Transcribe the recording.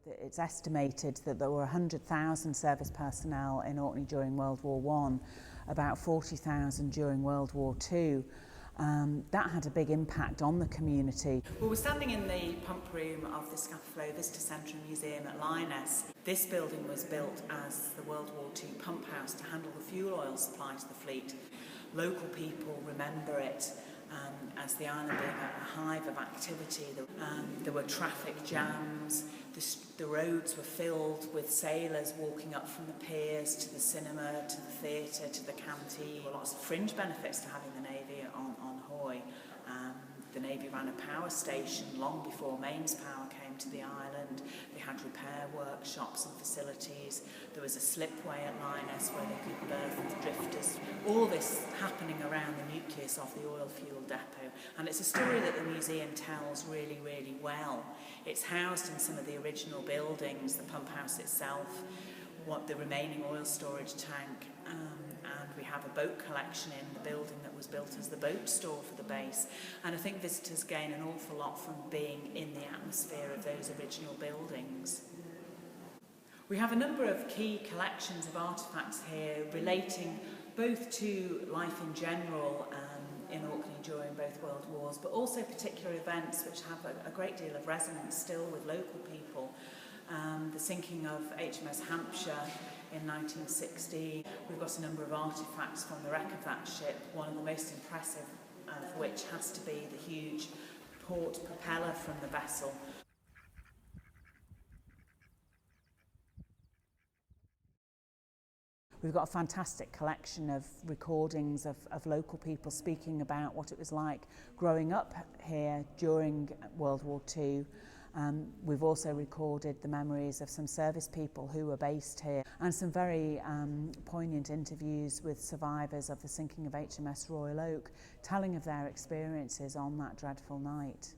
It's estimated that there were 100,000 service personnel in Orkney during World War I, about 40,000 during World War II. That had a big impact on the community. Well, we're standing in the pump room of the Scapa Flow Visitor Centre and Museum at Lyness. This building was built as the World War II pump house to handle the fuel oil supply to the fleet. Local people remember it as the island being a hive of activity. There were traffic jams, the roads were filled with sailors walking up from the piers to the cinema, to the theatre, to the canteen. There were lots of fringe benefits to having the Navy on Hoy. The Navy ran a power station long before mains power came to the island. They had repair workshops and facilities. There was a slipway at Lyness where they could berth the drifters. All this happening around the nucleus of the oil fuel depot. And it's a story that the museum tells really, really well. It's housed in some of the original buildings, the pump house itself, the remaining oil storage tank, and we have a boat collection in the building that was built as the boat store for the base. And I think visitors gain an awful lot from being in the atmosphere of those original buildings. We have a number of key collections of artefacts here relating both to life in general in Orkney during both World Wars, but also particular events which have a great deal of resonance still with local people. The sinking of HMS Hampshire in 1960. We've got a number of artefacts from the wreck of that ship, one of the most impressive of which has to be the huge port propeller from the vessel. We've got a fantastic collection of recordings of local people speaking about what it was like growing up here during World War II. We've also recorded the memories of some service people who were based here and some very poignant interviews with survivors of the sinking of HMS Royal Oak, telling of their experiences on that dreadful night.